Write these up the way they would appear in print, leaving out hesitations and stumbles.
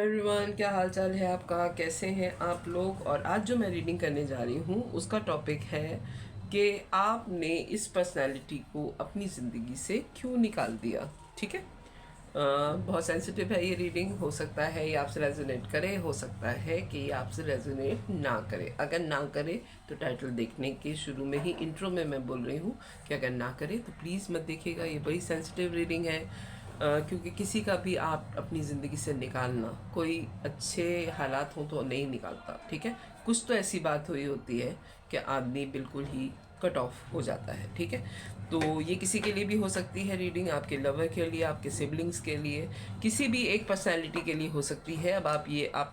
Everyone, क्या हाल चाल है आपका? कैसे हैं आप लोग? और आज जो मैं रीडिंग करने जा रही हूँ उसका टॉपिक है कि आपने इस पर्सनालिटी को अपनी ज़िंदगी से क्यों निकाल दिया। ठीक है। बहुत सेंसिटिव है ये रीडिंग। हो सकता है ये आपसे रेजोनेट करे, हो सकता है कि ये आपसे रेजोनेट ना करे। अगर ना करे तो टाइटल देखने के शुरू में ही इंट्रो में मैं बोल रही हूँ कि अगर ना करे तो प्लीज़ मत देखिएगा। ये बड़ी सेंसिटिव रीडिंग है। क्योंकि किसी का भी आप अपनी ज़िंदगी से निकालना, कोई अच्छे हालात हों तो नहीं निकालता। ठीक है। कुछ तो ऐसी बात हुई होती है कि आदमी बिल्कुल ही कट ऑफ हो जाता है। ठीक है। तो ये किसी के लिए भी हो सकती है रीडिंग, आपके लवर के लिए, आपके सिबलिंग्स के लिए, किसी भी एक पर्सनैलिटी के लिए हो सकती है। अब आप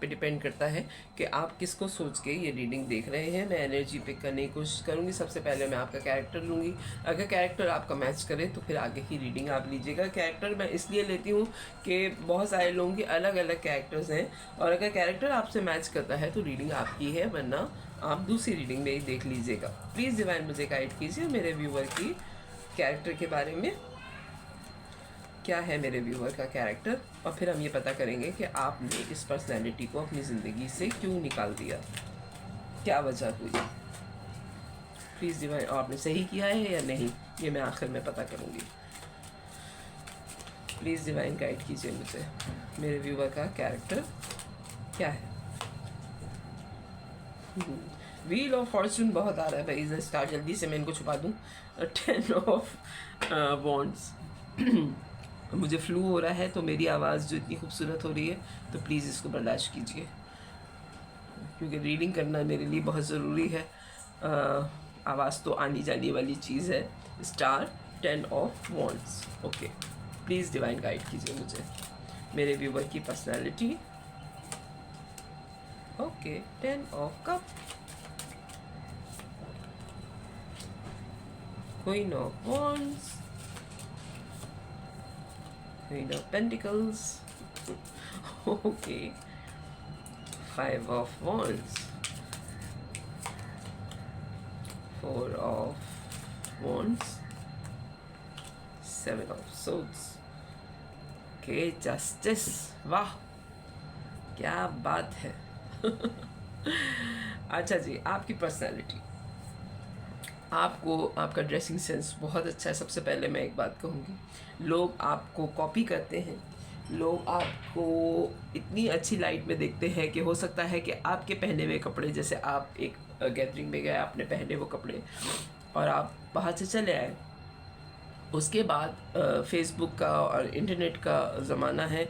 पे डिपेंड करता है कि आप किसको सोच के ये रीडिंग देख रहे हैं। मैं एनर्जी पिक करने की कोशिश करूँगी। सबसे पहले मैं आपका कैरेक्टर लूँगी। अगर कैरेक्टर आपका मैच करे तो फिर आगे की रीडिंग आप लीजिएगा। कैरेक्टर मैं इसलिए लेती हूँ कि बहुत सारे लोगों के अलग अलग कैरेक्टर्स हैं, और अगर कैरेक्टर आपसे मैच करता है तो रीडिंग आपकी है, वरना आप दूसरी रीडिंग में ही देख लीजिएगा। प्लीज़ डिवाइन मुझे गाइड कीजिए मेरे व्यूअर की कैरेक्टर के बारे में। क्या है मेरे व्यूअर का कैरेक्टर, और फिर हम ये पता करेंगे कि आपने इस पर्सनैलिटी को अपनी ज़िंदगी से क्यों निकाल दिया, क्या वजह हुई। प्लीज़ डिवाइन, और आपने सही किया है या नहीं, ये मैं आखिर में पता करूँगी। प्लीज़ डिवाइन गाइड कीजिए मुझे मेरे व्यूअर का कैरेक्टर क्या है। व्हील ऑफ फॉर्चून बहुत आ रहा है भाई। इज स्टार, जल्दी से मैं इनको छुपा दूँ। 10 ऑफ वॉन्ड्स। मुझे फ्लू हो रहा है तो मेरी आवाज़ जो इतनी खूबसूरत हो रही है, तो प्लीज़ इसको बर्दाश्त कीजिए, क्योंकि रीडिंग करना मेरे लिए बहुत ज़रूरी है। आवाज़ तो आनी जाने वाली चीज़ है। Star, 10 of wands. Okay, please divine guide कीजिए मुझे मेरे व्यूवर की personality. Okay, 10 of cup, Queen of Wands, Queen of Pentacles, okay, 5 of Wands, 4 of Wands, 7 of Swords, okay, Justice। वाह, क्या बात है। अच्छा जी, आपकी पर्सनालिटी, आपको आपका ड्रेसिंग सेंस बहुत अच्छा है। सबसे पहले मैं एक बात कहूँगी, लोग आपको कॉपी करते हैं, लोग आपको इतनी अच्छी लाइट में देखते हैं कि हो सकता है कि आपके पहने हुए कपड़े, जैसे आप एक गैदरिंग में गए, आपने पहने वो कपड़े और आप बाहर से चले आए, उसके बाद फेसबुक का और इंटरनेट का ज़माना है,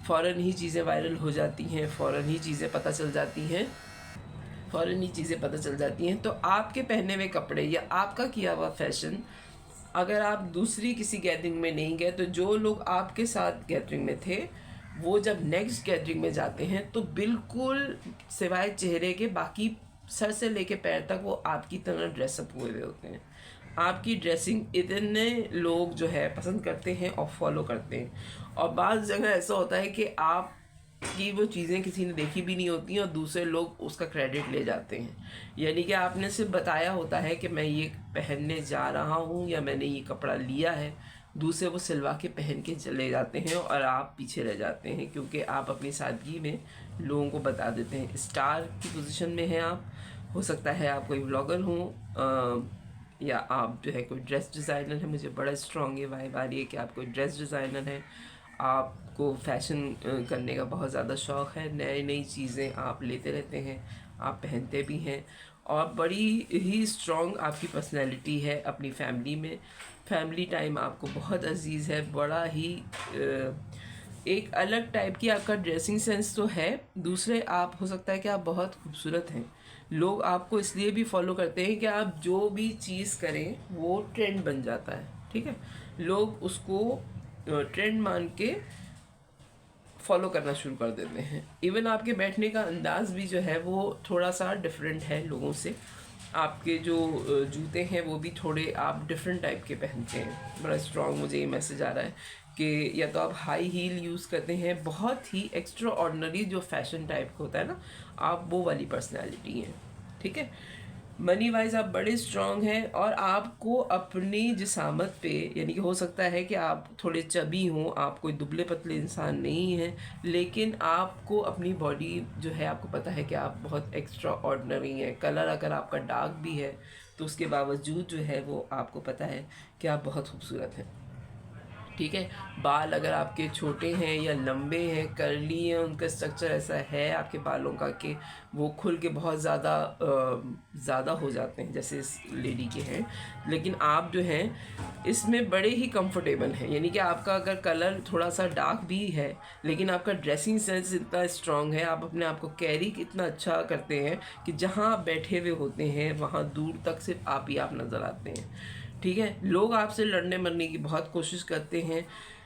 फ़ौरन ही चीज़ें वायरल हो जाती हैं, फ़ौरन ही चीज़ें पता चल जाती हैं, तो आपके पहने हुए कपड़े या आपका किया हुआ फैशन, अगर आप दूसरी किसी गैदरिंग में नहीं गए, तो जो लोग आपके साथ गैदरिंग में थे वो जब नेक्स्ट गैदरिंग में जाते हैं तो बिल्कुल सिवाय चेहरे के बाकी सर से लेके पैर तक वो आपकी तरह ड्रेसअप हुए हुए होते हैं। आपकी ड्रेसिंग इतने लोग जो है पसंद करते हैं और फॉलो करते हैं, और बाज़ जगह ऐसा होता है कि आप कि वो चीज़ें किसी ने देखी भी नहीं होती हैं और दूसरे लोग उसका क्रेडिट ले जाते हैं। यानी कि आपने सिर्फ बताया होता है कि मैं ये पहनने जा रहा हूँ या मैंने ये कपड़ा लिया है, दूसरे वो सिलवा के पहन के चले जाते हैं और आप पीछे रह जाते हैं, क्योंकि आप अपनी सादगी में लोगों को बता देते हैं। स्टार की पोजीशन में हैं आप, हो सकता है आप कोई ब्लॉगर हों, या आप जो है कोई ड्रेस डिज़ाइनर है। मुझे बड़ा स्ट्रॉन्ग ये वाइब आ रही है कि आप कोई ड्रेस डिज़ाइनर हैं, आपको फ़ैशन करने का बहुत ज़्यादा शौक़ है, नई नई चीज़ें आप लेते रहते हैं, आप पहनते भी हैं, और बड़ी ही स्ट्रॉन्ग आपकी पर्सनैलिटी है अपनी फैमिली में। फैमिली टाइम आपको बहुत अजीज़ है, बड़ा ही एक अलग टाइप की आपका ड्रेसिंग सेंस तो है। दूसरे, आप हो सकता है कि आप बहुत खूबसूरत हैं, लोग आपको इसलिए भी फॉलो करते हैं कि आप जो भी चीज़ करें वो ट्रेंड बन जाता है। ठीक है, लोग उसको ट्रेंड मान के फॉलो करना शुरू कर देते हैं। इवन आपके बैठने का अंदाज़ भी जो है वो थोड़ा सा डिफरेंट है लोगों से। आपके जो जूते हैं वो भी थोड़े आप डिफरेंट टाइप के पहनते हैं। बड़ा स्ट्रॉन्ग मुझे ये मैसेज आ रहा है कि या तो आप हाई हील यूज़ करते हैं, बहुत ही एक्स्ट्रा ऑर्डिनरी जो फैशन टाइप का होता है ना, आप वो वाली पर्सनैलिटी हैं। ठीक है, मनी वाइज आप बड़े स्ट्रांग हैं और आपको अपनी जिसामत पे, यानी कि हो सकता है कि आप थोड़े चबी हों, आप कोई दुबले पतले इंसान नहीं हैं, लेकिन आपको अपनी बॉडी जो है, आपको पता है कि आप बहुत एक्स्ट्रा ऑर्डिनरी हैं। कलर अगर आपका डार्क भी है तो उसके बावजूद जो है वो आपको पता है कि आप बहुत खूबसूरत हैं। ठीक है, बाल अगर आपके छोटे हैं या लंबे हैं, कर्ली हैं, उनका स्ट्रक्चर ऐसा है आपके बालों का कि वो खुल के बहुत ज़्यादा हो जाते हैं जैसे इस लेडी के हैं, लेकिन आप जो हैं इसमें बड़े ही कंफर्टेबल हैं। यानी कि आपका अगर कलर थोड़ा सा डार्क भी है लेकिन आपका ड्रेसिंग सेंस इतना स्ट्रॉन्ग है, आप अपने आप को कैरी इतना अच्छा करते हैं कि जहाँ आप बैठे हुए होते हैं वहाँ दूर तक सिर्फ आप ही आप नज़र आते हैं। ठीक है, लोग आपसे लड़ने मरने की बहुत कोशिश करते हैं,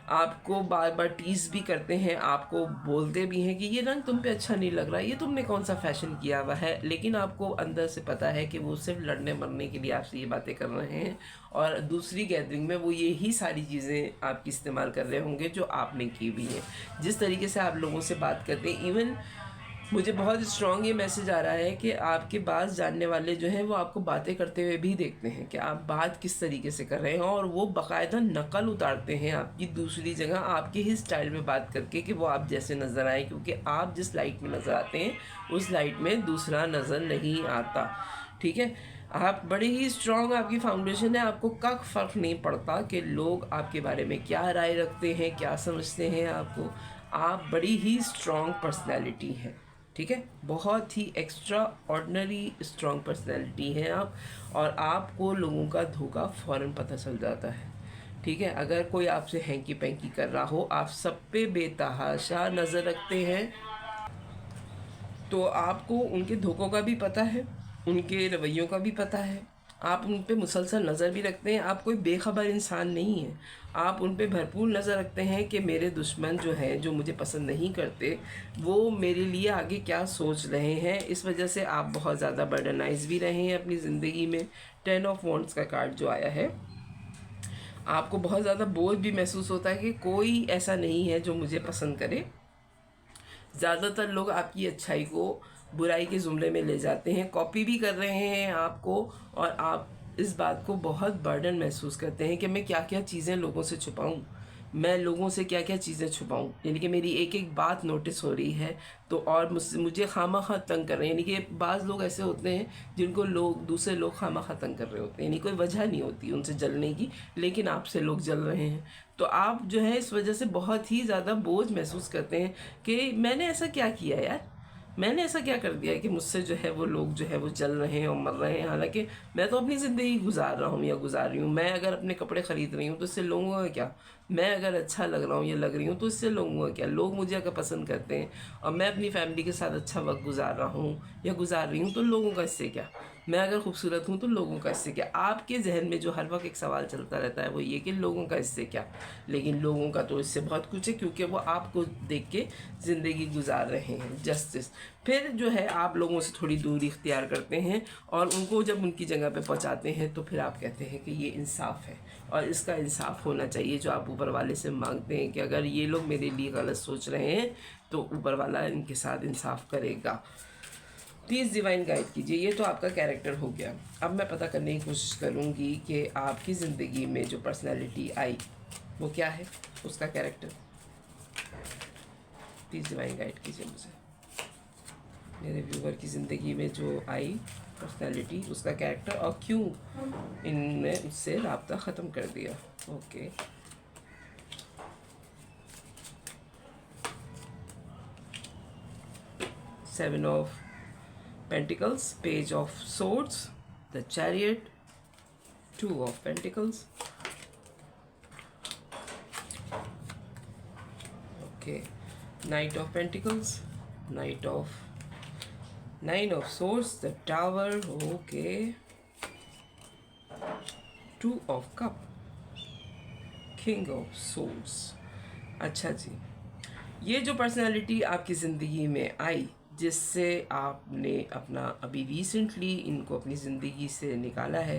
आपको बार बार टीज़ भी करते हैं, आपको बोलते भी हैं कि ये रंग तुम पे अच्छा नहीं लग रहा, ये तुमने कौन सा फैशन किया हुआ है, लेकिन आपको अंदर से पता है कि वो सिर्फ लड़ने मरने के लिए आपसे ये बातें कर रहे हैं और दूसरी गैदरिंग में वो यही सारी चीज़ें आपकी इस्तेमाल कर रहे होंगे जो आपने की हुई है। जिस तरीके से आप लोगों से बात करते हैं, इवन मुझे बहुत स्ट्रॉन्ग ये मैसेज आ रहा है कि आपके पास जानने वाले जो हैं वो आपको बातें करते हुए भी देखते हैं कि आप बात किस तरीके से कर रहे हैं, और वो बाकायदा नकल उतारते हैं आपकी दूसरी जगह आपके ही स्टाइल में बात करके कि वो आप जैसे नज़र आए, क्योंकि आप जिस लाइट में नज़र आते हैं उस लाइट में दूसरा नज़र नहीं आता। ठीक है, आप बड़े ही स्ट्रॉन्ग आपकी फाउंडेशन है, आपको कख फ़र्क नहीं पड़ता कि लोग आपके बारे में क्या राय रखते हैं, क्या समझते हैं आपको। आप बड़ी ही स्ट्रॉन्ग पर्सनैलिटी हैं। ठीक है, बहुत ही एक्स्ट्रा ऑर्डिनरी स्ट्रॉन्ग पर्सनैलिटी हैं आप, और आपको लोगों का धोखा फ़ौरन पता चल जाता है। ठीक है, अगर कोई आपसे हैंकी पैंकी कर रहा हो, आप सब पे बेतहाशा नज़र रखते हैं, तो आपको उनके धोखों का भी पता है, उनके रवैयों का भी पता है, आप उन पे मुसलसल नज़र भी रखते हैं। आप कोई बेखबर इंसान नहीं है, आप उन पे भरपूर नज़र रखते हैं कि मेरे दुश्मन जो हैं, जो मुझे पसंद नहीं करते, वो मेरे लिए आगे क्या सोच रहे हैं। इस वजह से आप बहुत ज़्यादा बर्डनाइज भी रहे हैं अपनी ज़िंदगी में। 10 ऑफ वॉन्ड्स का कार्ड जो आया है, आपको बहुत ज़्यादा बोझ भी महसूस होता है कि कोई ऐसा नहीं है जो मुझे पसंद करे। ज़्यादातर लोग आपकी अच्छाई को बुराई के ज़ुमरे में ले जाते हैं, कॉपी भी कर रहे हैं आपको, और आप इस बात को बहुत बर्डन महसूस करते हैं कि मैं क्या क्या चीज़ें लोगों से छुपाऊं, मैं लोगों से क्या क्या चीज़ें छुपाऊं। यानी कि मेरी एक एक बात नोटिस हो रही है, तो और मुझे खामखा तंग कर रहे हैं। यानी कि बाज़ लोग ऐसे होते हैं जिनको लोग दूसरे लोग खामखा तंग कर रहे होते हैं, यानी कोई वजह नहीं होती उनसे जलने की, लेकिन आपसे लोग जल रहे हैं। तो आप जो है इस वजह से बहुत ही ज़्यादा बोझ महसूस करते हैं कि मैंने ऐसा क्या किया यार, मैंने ऐसा क्या कर दिया कि मुझसे जो है वो लोग जो है वो जल रहे हैं और मर रहे हैं। हालांकि मैं तो अपनी ज़िंदगी गुजार रहा हूँ या गुजार रही हूँ। मैं अगर अपने कपड़े ख़रीद रही हूँ तो इससे लोगों का क्या, मैं अगर अच्छा लग रहा हूँ या लग रही हूँ तो इससे लोगों का क्या, लोग मुझे अगर पसंद करते हैं और मैं अपनी फैमिली के साथ अच्छा वक्त गुजार रहा हूँ या गुजार रही हूँ तो लोगों का इससे क्या, मैं अगर खूबसूरत हूँ तो लोगों का इससे क्या। आपके जहन में जो हर वक्त एक सवाल चलता रहता है वो ये कि लोगों का इससे क्या, लेकिन लोगों का तो इससे बहुत कुछ है, क्योंकि वो आपको देख के ज़िंदगी गुजार रहे हैं। जस्टिस, फिर जो है आप लोगों से थोड़ी दूरी इख्तियार करते हैं और उनको जब उनकी जगह पे पहुंचाते हैं तो फिर आप कहते हैं कि ये इंसाफ है और इसका इंसाफ होना चाहिए जो आप ऊपर वाले से मांगते हैं कि अगर ये लोग मेरे लिए गलत सोच रहे हैं तो ऊपर वाला इनके साथ इंसाफ करेगा। प्लीज़ डिवाइन गाइड कीजिए। ये तो आपका कैरेक्टर हो गया। अब मैं पता करने की कोशिश करूँगी कि आपकी ज़िंदगी में जो पर्सनैलिटी आई वो क्या है, उसका कैरेक्टर। प्लीज़ डिवाइन गाइड कीजिए मुझे। मेरे व्यूवर की ज़िंदगी में जो आई पर्सनैलिटी, उसका कैरेक्टर, और क्यों इनने उससे राब्ता ख़त्म कर दिया। Okay, seven of pentacles, page of swords, the chariot, two of pentacles, okay, night of pentacles, night of, nine of swords, the tower, okay, two of cup, king of swords. अच्छा जी, ये जो पर्सनालिटी आपकी ज़िंदगी में आई, जिससे आपने अपना अभी रिसेंटली इनको अपनी ज़िंदगी से निकाला है,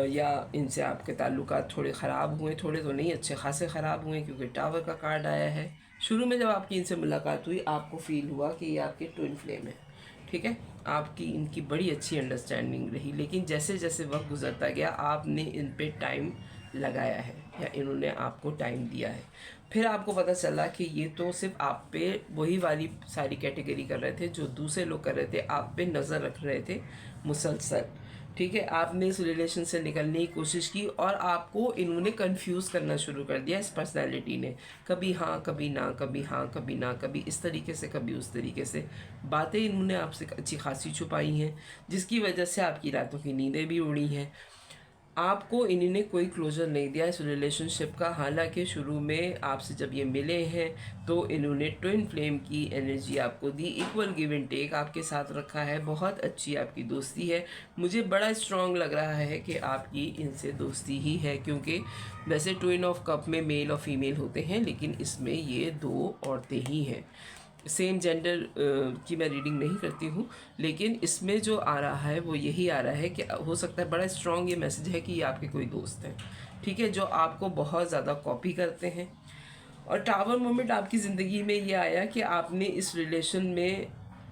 या इनसे आपके ताल्लुकात थोड़े ख़राब हुए, थोड़े तो नहीं, अच्छे खासे ख़राब हुए, क्योंकि टावर का कार्ड आया है। शुरू में जब आपकी इनसे मुलाकात हुई आपको फ़ील हुआ कि ये आपके ट्विन फ्लेम है। ठीक है, आपकी इनकी बड़ी अच्छी अंडरस्टैंडिंग रही, लेकिन जैसे जैसे वक्त गुजरता गया आपने इन पे टाइम लगाया है या इन्होंने आपको टाइम दिया है, फिर आपको पता चला कि ये तो सिर्फ आप पे वही वाली सारी कैटेगरी कर रहे थे जो दूसरे लोग कर रहे थे, आप पे नज़र रख रहे थे मुसलसल। ठीक है, आपने इस रिलेशन से निकलने की कोशिश की और आपको इन्होंने कंफ्यूज करना शुरू कर दिया इस पर्सनालिटी ने, कभी हाँ कभी ना, कभी हाँ कभी ना, कभी इस तरीके से कभी उस तरीके से। बातें इन्होंने आपसे अच्छी खासी छुपाई हैं जिसकी वजह से आपकी रातों की नींदें भी उड़ी हैं। आपको इन्होंने कोई क्लोजर नहीं दिया इस रिलेशनशिप का, हालांकि शुरू में आपसे जब ये मिले हैं तो इन्होंने ट्विन फ्लेम की एनर्जी आपको दी, इक्वल गिव एंड टेक आपके साथ रखा है, बहुत अच्छी आपकी दोस्ती है। मुझे बड़ा स्ट्रॉन्ग लग रहा है कि आपकी इनसे दोस्ती ही है, क्योंकि वैसे ट्विन ऑफ कप में मेल और फीमेल होते हैं लेकिन इसमें ये दो औरतें ही हैं। सेम जेंडर की मैं रीडिंग नहीं करती हूँ, लेकिन इसमें जो आ रहा है वो यही आ रहा है कि हो सकता है बड़ा स्ट्रॉन्ग ये मैसेज है कि ये आपके कोई दोस्त हैं, ठीक है, जो आपको बहुत ज़्यादा कॉपी करते हैं। और टावर मोमेंट आपकी ज़िंदगी में ये आया कि आपने इस रिलेशन में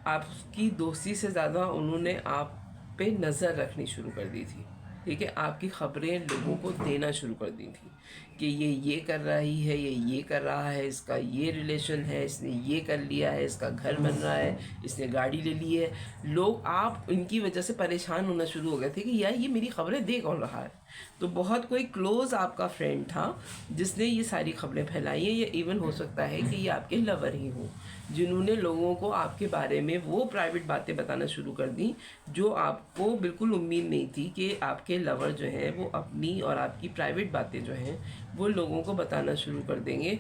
आपकी दोस्ती से ज़्यादा उन्होंने आप पे नज़र रखनी शुरू कर दी थी। ठीक है, आपकी ख़बरें लोगों को देना शुरू कर दी थी कि ये कर रही है, ये कर रहा है, इसका ये रिलेशन है, इसने ये कर लिया है, इसका घर बन रहा है, इसने गाड़ी ले ली है। लोग आप इनकी वजह से परेशान होना शुरू हो गए थे कि यार ये मेरी ख़बरें दे कौन रहा है। तो बहुत कोई क्लोज़ आपका फ्रेंड था जिसने ये सारी खबरें फैलाई हैं, या इवन हो सकता है कि ये आपके लवर ही हों जिन्होंने लोगों को आपके बारे में वो प्राइवेट बातें बताना शुरू कर दी जो आपको बिल्कुल उम्मीद नहीं थी कि आपके लवर जो हैं वो अपनी और आपकी प्राइवेट बातें जो हैं वो लोगों को बताना शुरू कर देंगे।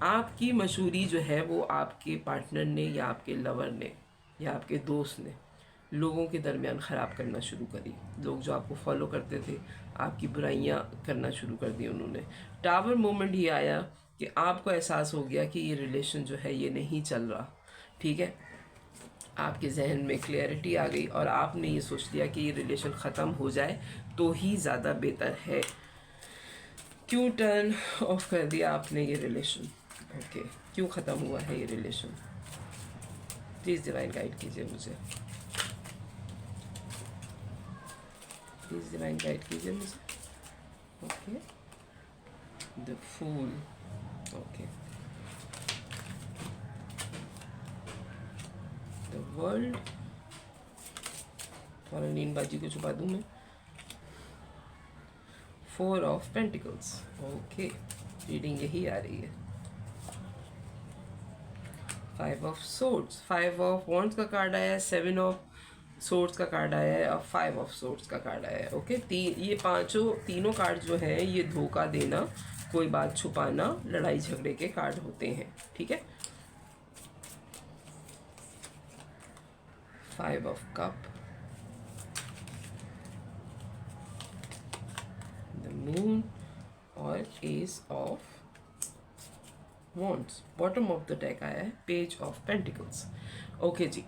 आपकी मशहूरी जो है वो आपके पार्टनर ने या आपके लवर ने या आपके दोस्त ने लोगों के दरमियान ख़राब करना शुरू करी। लोग जो आपको फॉलो करते थे आपकी बुराइयां करना शुरू कर दी उन्होंने। टावर मोमेंट ही आया कि आपको एहसास हो गया कि ये रिलेशन जो है ये नहीं चल रहा। ठीक है, आपके जहन में क्लियरिटी आ गई और आपने ये सोच लिया कि ये रिलेशन ख़त्म हो जाए तो ही ज़्यादा बेहतर है। क्यों टर्न ऑफ कर दिया आपने ये रिलेशन? ओके, क्यों ख़त्म हुआ है ये रिलेशन? प्लीज़ डिवाइन गाइड कीजिए मुझे, प्लीज़ डिवाइन गाइड कीजिए मुझे। Okay, the fool. Okay, the world. थोड़ा नींदबाजी को छुपा दूँ मैं। 4 ऑफ पेंटिकल्स। ओके, रीडिंग यही आ रही है। 5 ऑफ सोर्ड्स, 5 ऑफ वॉन्ड्स का कार्ड आया है, 7 ऑफ सोर्ड्स का कार्ड आया है और 5 ऑफ सोर्ड्स का कार्ड आया है। ओके, ये तीनों कार्ड जो हैं ये धोखा देना, कोई बात छुपाना, लड़ाई झगड़े के कार्ड होते हैं। ठीक है, 5 ऑफ कप, द मून और S of wands. Bottom of the deck आया है पेज ऑफ पेंटिकल्स। ओके जी,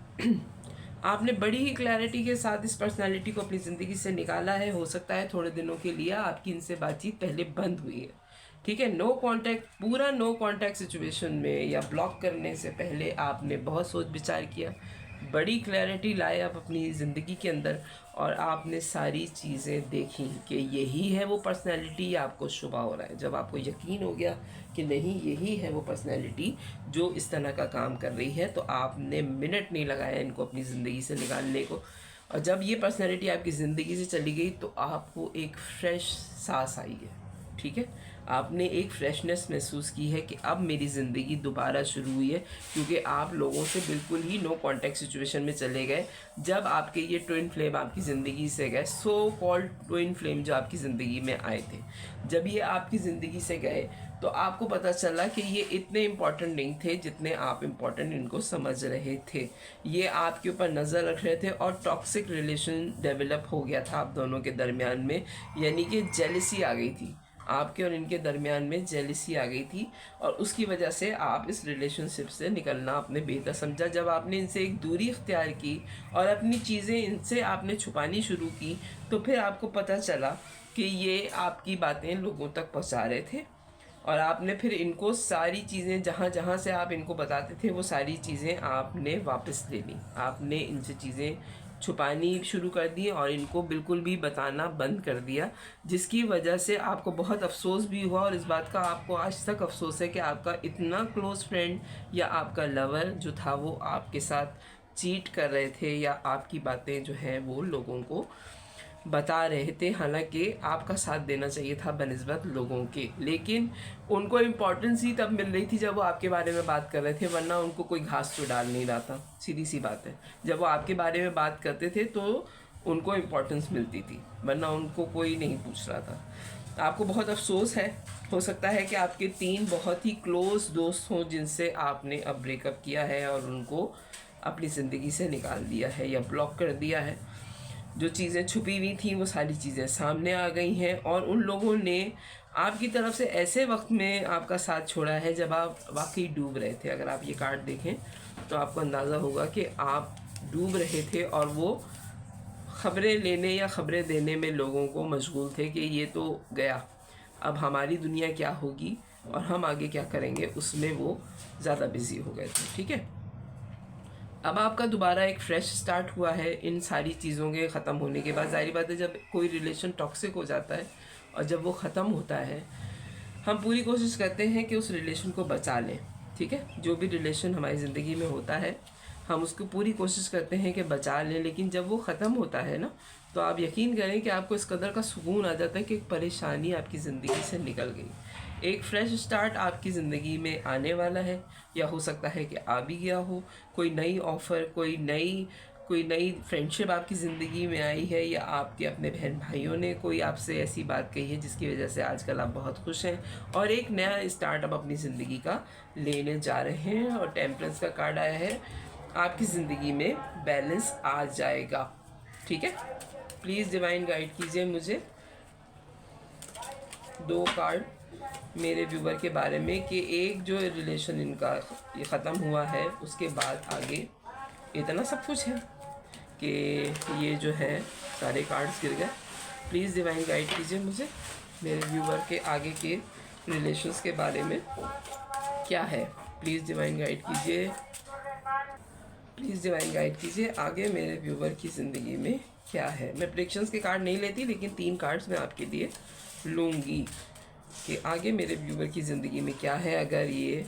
आपने बड़ी ही क्लैरिटी के साथ इस पर्सनालिटी को अपनी ज़िंदगी से निकाला है। हो सकता है थोड़े दिनों के लिए आपकी इनसे बातचीत पहले बंद हुई है। ठीक है, नो कांटेक्ट, पूरा नो कांटेक्ट सिचुएशन में या ब्लॉक करने से पहले आपने बहुत सोच विचार किया, बड़ी क्लैरिटी लाए आप अपनी ज़िंदगी के अंदर और आपने सारी चीज़ें देखी कि यही है वो पर्सनैलिटी आपको शुबा हो रहा है। जब आपको यकीन हो गया कि नहीं यही है वो पर्सनैलिटी जो इस तरह का काम कर रही है, तो आपने मिनट नहीं लगाया इनको अपनी ज़िंदगी से निकालने को। और जब ये पर्सनैलिटी आपकी ज़िंदगी से चली गई तो आपको एक फ्रेश सांस आई है। ठीक है, आपने एक फ्रेशनेस महसूस की है कि अब मेरी ज़िंदगी दोबारा शुरू हुई है, क्योंकि आप लोगों से बिल्कुल ही नो कांटेक्ट सिचुएशन में चले गए। जब आपके ये ट्विन फ्लेम आपकी ज़िंदगी से गए, सो कॉल्ड ट्विन फ्लेम जो आपकी ज़िंदगी में आए थे, जब ये आपकी ज़िंदगी से गए तो आपको पता चला कि ये इतने इम्पॉर्टेंट नहीं थे जितने आप इम्पॉर्टेंट इनको समझ रहे थे। ये आपके ऊपर नज़र रख रहे थे और टॉक्सिक रिलेशन डेवलप हो गया था आप दोनों के दरमियान में, यानी कि जेलसी आ गई थी आपके और इनके दरमियान में, जेलसी आ गई थी और उसकी वजह से आप इस रिलेशनशिप से निकलना आपने बेहतर समझा। जब आपने इनसे एक दूरी इख्तियार की और अपनी चीज़ें इनसे आपने छुपानी शुरू की तो फिर आपको पता चला कि ये आपकी बातें लोगों तक पहुंचा रहे थे। और आपने फिर इनको सारी चीज़ें जहाँ जहाँ से आप इनको बताते थे वो सारी चीज़ें आपने वापस ले ली, आपने इनसे चीज़ें छुपानी शुरू कर दी और इनको बिल्कुल भी बताना बंद कर दिया, जिसकी वजह से आपको बहुत अफसोस भी हुआ। और इस बात का आपको आज तक अफसोस है कि आपका इतना क्लोज़ फ्रेंड या आपका लवर जो था वो आपके साथ चीट कर रहे थे या आपकी बातें जो हैं वो लोगों को बता रहे थे, हालांकि आपका साथ देना चाहिए था बनिस्बत लोगों के। लेकिन उनको इम्पोर्टेंस ही तब मिल रही थी जब वो आपके बारे में बात कर रहे थे, वरना उनको कोई घास तो डाल नहीं रहा था, सीधी सी बात है। जब वो आपके बारे में बात करते थे तो उनको इम्पोर्टेंस मिलती थी, वरना उनको कोई नहीं पूछ रहा था। आपको बहुत अफसोस है, हो सकता है कि आपके 3 बहुत ही क्लोज़ दोस्त हों जिनसे आपने अब ब्रेकअप किया है और उनको अपनी ज़िंदगी से निकाल दिया है या ब्लॉक कर दिया है। जो चीज़ें छुपी हुई थी वो सारी चीज़ें सामने आ गई हैं और उन लोगों ने आपकी तरफ से ऐसे वक्त में आपका साथ छोड़ा है जब आप वाकई डूब रहे थे। अगर आप ये कार्ड देखें तो आपको अंदाज़ा होगा कि आप डूब रहे थे और वो ख़बरें लेने या ख़बरें देने में लोगों को मशगूल थे कि ये तो गया, अब हमारी दुनिया क्या होगी और हम आगे क्या करेंगे, उसमें वो ज़्यादा बिज़ी हो गए थे। ठीक है, अब आपका दोबारा एक फ्रेश स्टार्ट हुआ है इन सारी चीज़ों के ख़त्म होने के बाद। ज़ाहिर बात है जब कोई रिलेशन टॉक्सिक हो जाता है और जब वो ख़त्म होता है, हम पूरी कोशिश करते हैं कि उस रिलेशन को बचा लें। ठीक है, जो भी रिलेशन हमारी ज़िंदगी में होता है हम उसको पूरी कोशिश करते हैं कि बचा लें, लेकिन जब वो ख़त्म होता है ना, तो आप यकीन करें कि आपको इस कदर का सुकून आ जाता है कि एक परेशानी आपकी ज़िंदगी से निकल गई, एक फ़्रेश स्टार्ट आपकी ज़िंदगी में आने वाला है, या हो सकता है कि आ भी गया हो। कोई नई ऑफ़र, कोई नई फ्रेंडशिप आपकी ज़िंदगी में आई है, या आपके अपने बहन भाइयों ने कोई आपसे ऐसी बात कही है जिसकी वजह से आजकल आप बहुत खुश हैं और एक नया स्टार्ट आप अपनी ज़िंदगी का लेने जा रहे हैं। और टेम्परेंस का कार्ड आया है, आपकी ज़िंदगी में बैलेंस आ जाएगा। ठीक है, प्लीज़ डिवाइन गाइड कीजिए मुझे 2 कार्ड मेरे व्यूवर के बारे में कि एक जो रिलेशन इनका ये ख़त्म हुआ है उसके बाद आगे इतना सब कुछ है कि ये जो है सारे कार्ड्स गिर गए। प्लीज़ डिवाइन गाइड कीजिए मुझे मेरे व्यूवर के आगे के रिलेशंस के बारे में क्या है। प्लीज़ डिवाइन गाइड कीजिए, प्लीज़ डिवाइन गाइड कीजिए आगे मेरे व्यूवर की ज़िंदगी में क्या है। मैं प्रेडिक्शंस के कार्ड नहीं लेती, लेकिन 3 कार्ड्स मैं आपके लिए लूँगी कि आगे मेरे व्यूवर की ज़िंदगी में क्या है, अगर ये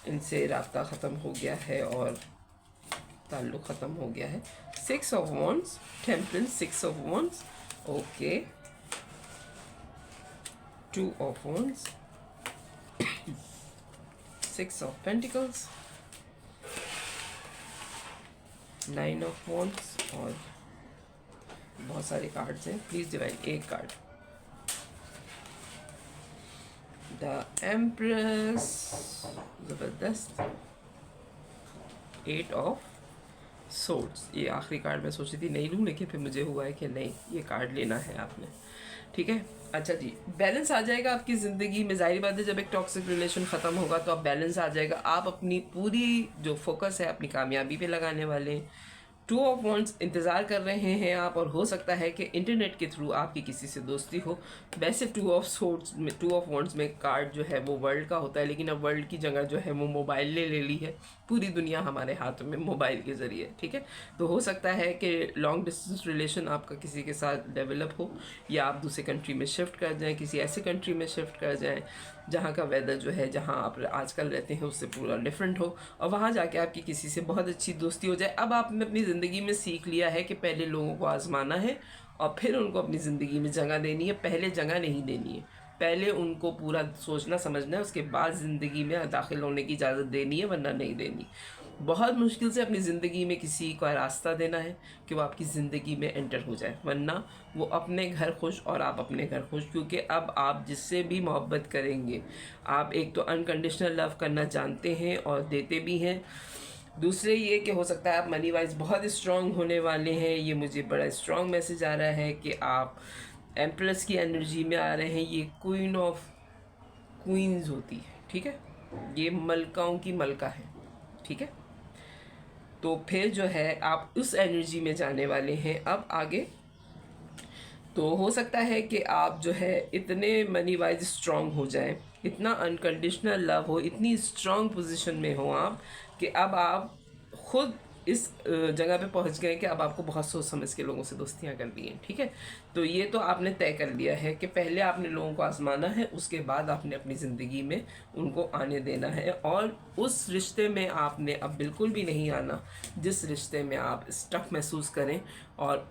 इनसे राब्ता ख़त्म हो गया है और ताल्लुक़ ख़त्म हो गया है। 6 of wands, temperance, 6 of wands, okay, 2 of wands, 6 of pentacles, 9 of wands, और बहुत सारे कार्ड्स हैं। प्लीज़ डिवाइन एक कार्ड, द एम्प्रेस, ज़बरदस्त, 8 ऑफ सोर्ड्स। ये आखिरी कार्ड मैं सोची थी नहीं लूँ, लेकिन फिर मुझे हुआ है कि नहीं, ये कार्ड लेना है आपने। ठीक है, अच्छा जी, बैलेंस आ जाएगा आपकी ज़िंदगी में। ज़ाहिर बात है जब एक टॉक्सिक रिलेशन ख़त्म होगा तो अब बैलेंस आ जाएगा। आप अपनी पूरी जो फोकस है अपनी कामयाबी पे लगाने वाले हैं। 2 ऑफ वॉन्ड्स इंतज़ार कर रहे हैं आप, और हो सकता है कि इंटरनेट के थ्रू आपकी किसी से दोस्ती हो। वैसे 2 ऑफ सोर्ड्स में, 2 ऑफ वॉन्ड्स में कार्ड जो है वो वर्ल्ड का होता है, लेकिन अब वर्ल्ड की जगह जो है वो मोबाइल ने ले ली है। पूरी दुनिया हमारे हाथों में मोबाइल के ज़रिए। ठीक है, तो हो सकता है कि लॉन्ग डिस्टेंस रिलेशन आपका किसी के साथ डेवलप हो, या आप दूसरे कंट्री में शिफ्ट कर जाएँ, किसी ऐसे कंट्री में शिफ्ट कर जाएँ जहाँ का वेदर जो है, जहाँ आप आजकल रहते हैं उससे पूरा डिफरेंट हो, और वहाँ जाके आपकी किसी से बहुत अच्छी दोस्ती हो जाए। अब आपने अपनी ज़िंदगी में सीख लिया है कि पहले लोगों को आजमाना है और फिर उनको अपनी ज़िंदगी में जगह देनी है। पहले जगह नहीं देनी है, पहले उनको पूरा सोचना समझना है, उसके बाद ज़िंदगी में दाखिल होने की इजाज़त देनी है, वरना नहीं देनी। बहुत मुश्किल से अपनी ज़िंदगी में किसी का रास्ता देना है कि वो आपकी ज़िंदगी में एंटर हो जाए, वरना वो अपने घर खुश और आप अपने घर खुश। क्योंकि अब आप जिससे भी मोहब्बत करेंगे, आप एक तो अनकंडीशनल लव करना जानते हैं और देते भी हैं। दूसरे ये कि हो सकता है आप मनी वाइज बहुत स्ट्रॉन्ग होने वाले हैं। ये मुझे बड़ा स्ट्रॉन्ग मैसेज आ रहा है कि आप एम्प्रेस की एनर्जी में आ रहे हैं। ये क्वीन ऑफ क्वींस होती है, ठीक है, ये मलकाओं की मलका है। ठीक है, तो फिर जो है आप उस एनर्जी में जाने वाले हैं अब आगे। तो हो सकता है कि आप जो है इतने मनी वाइज स्ट्रॉन्ग हो जाएं इतना अनकंडीशनल लव हो, इतनी स्ट्रांग पोजीशन में हो आप कि अब आप खुद इस जगह पे पहुंच गए कि अब आपको बहुत सोच समझ के लोगों से दोस्तियां करनी है, ठीक है। तो ये तो आपने तय कर लिया है कि पहले आपने लोगों को आजमाना है, उसके बाद आपने अपनी ज़िंदगी में उनको आने देना है। और उस रिश्ते में आपने अब बिल्कुल भी नहीं आना जिस रिश्ते में आप स्टक महसूस करें और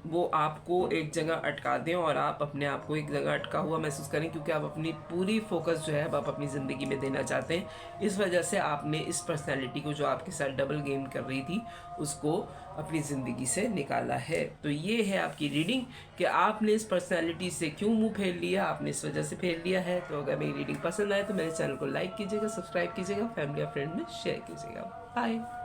वो आपको एक जगह अटका दें और आप अपने आप को एक जगह अटका हुआ महसूस करें, क्योंकि आप अपनी पूरी फोकस जो है अब आप अपनी ज़िंदगी में देना चाहते हैं। इस वजह से आपने इस पर्सनैलिटी को जो आपके साथ डबल गेम कर रही थी उसको अपनी ज़िंदगी से निकाला है। तो ये है आपकी रीडिंग कि आपने इस पर्सनैलिटी से क्यों मुंह फेर लिया, आपने इस वजह से फेर लिया है। तो अगर मेरी रीडिंग पसंद आए तो मेरे चैनल को लाइक कीजिएगा, सब्सक्राइब कीजिएगा, फैमिली और फ्रेंड में शेयर कीजिएगा। बाय।